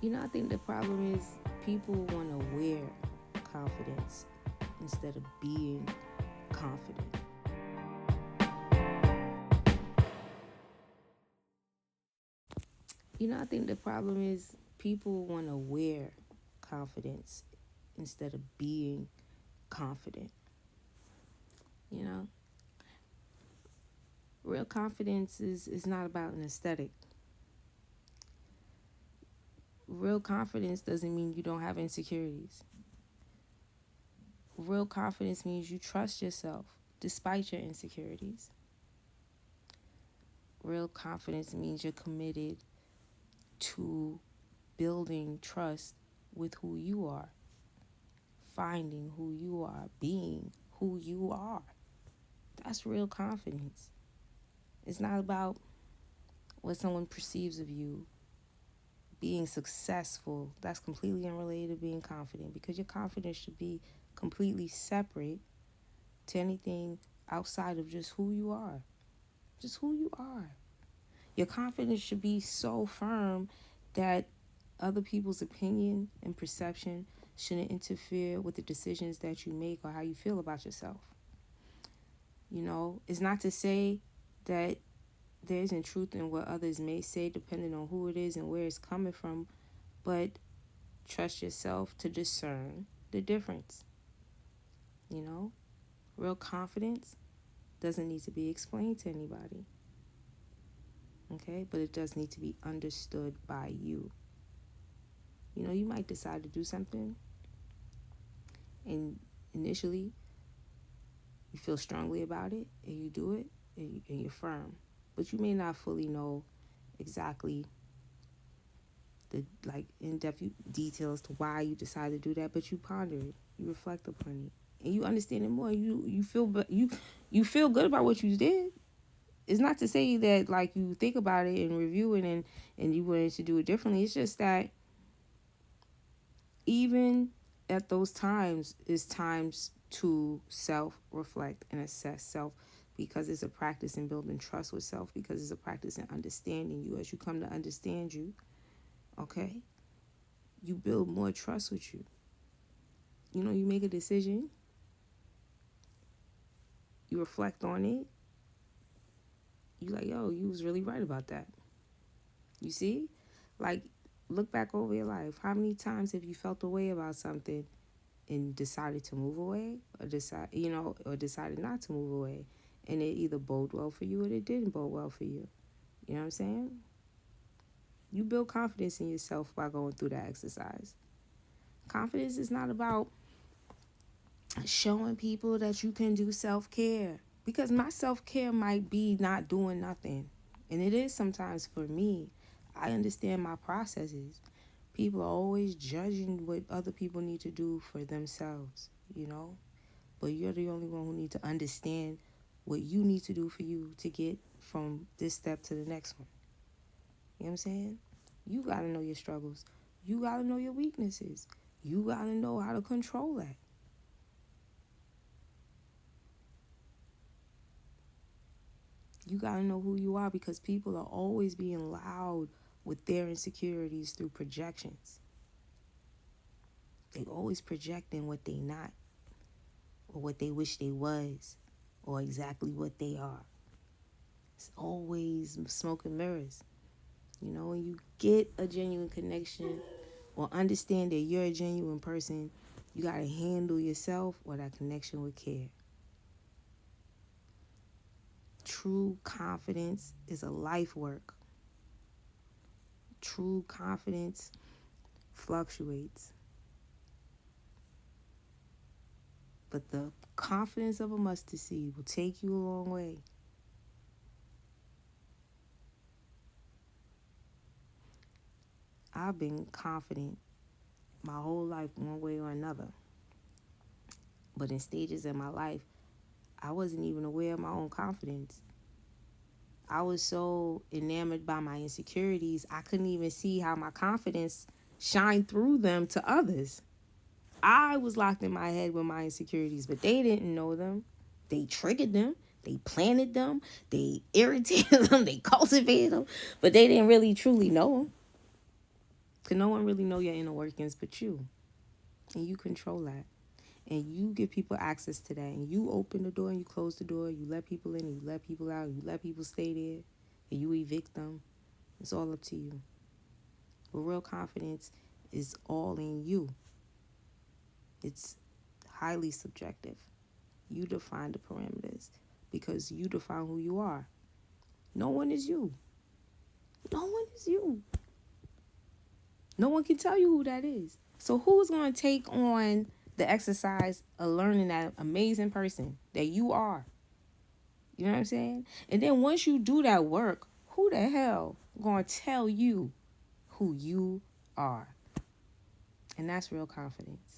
I think the problem is people want to wear confidence instead of being confident. I think the problem is people want to wear confidence instead of being confident. You know, real confidence is not about an aesthetic. Real confidence doesn't mean you don't have insecurities. Real confidence means you trust yourself despite your insecurities. Real confidence means you're committed to building trust with who you are, finding who you are, being who you are. That's real confidence. It's not about what someone perceives of you. Being successful, that's completely unrelated to being confident, because your confidence should be completely separate to anything outside of just who you are. Just who you are. Your confidence should be so firm that other people's opinion and perception shouldn't interfere with the decisions that you make or how you feel about yourself. It's not to say that there isn't truth in what others may say, depending on who it is and where it's coming from, but trust yourself to discern the difference. Real confidence doesn't need to be explained to anybody. Okay? But it does need to be understood by you. You might decide to do something, and initially you feel strongly about it, and you do it, and you're firm. But you may not fully know exactly the in-depth details to why you decide to do that, but you ponder it, you reflect upon it, and you understand it more. You feel good about what you did. It's not to say that you think about it and review it and you wanted to do it differently. It's just that even at those times, it's times to self-reflect and assess self, because it's a practice in building trust with self, because it's a practice in understanding you. As you come to understand you, okay, you build more trust with you. You make a decision, you reflect on it, you like, yo, you was really right about that. You see? Look back over your life. How many times have you felt a way about something and decided to move away, or decided not to move away, and it either bode well for you or it didn't bode well for you? You know what I'm saying? You build confidence in yourself by going through that exercise. Confidence is not about showing people that you can do self-care, because my self-care might be not doing nothing, and it is sometimes for me. I understand my processes. People are always judging what other people need to do for themselves, but you're the only one who needs to understand what you need to do for you to get from this step to the next one. You know what I'm saying? You got to know your struggles. You got to know your weaknesses. You got to know how to control that. You got to know who you are, because people are always being loud with their insecurities through projections. They always projecting what they not, or what they wish they was, or exactly what they are. It's always smoke and mirrors. When you get a genuine connection or understand that you're a genuine person, you got to handle yourself or that connection with care. True confidence is a life work. True confidence fluctuates. But the confidence of a mustard seed will take you a long way. I've been confident my whole life, one way or another. But in stages in my life, I wasn't even aware of my own confidence. I was so enamored by my insecurities, I couldn't even see how my confidence shined through them to others. I was locked in my head with my insecurities, but they didn't know them. They triggered them. They planted them. They irritated them. They cultivated them. But they didn't really truly know them, Because no one really know your inner workings but you. And you control that. And you give people access to that. And you open the door and you close the door. You let people in and you let people out. You let people stay there. And you evict them. It's all up to you. But real confidence is all in you. It's highly subjective. You define the parameters because you define who you are. No one is you. No one is you. No one can tell you who that is. So who's going to take on the exercise of learning that amazing person that you are? You know what I'm saying? And then once you do that work, who the hell going to tell you who you are? And that's real confidence.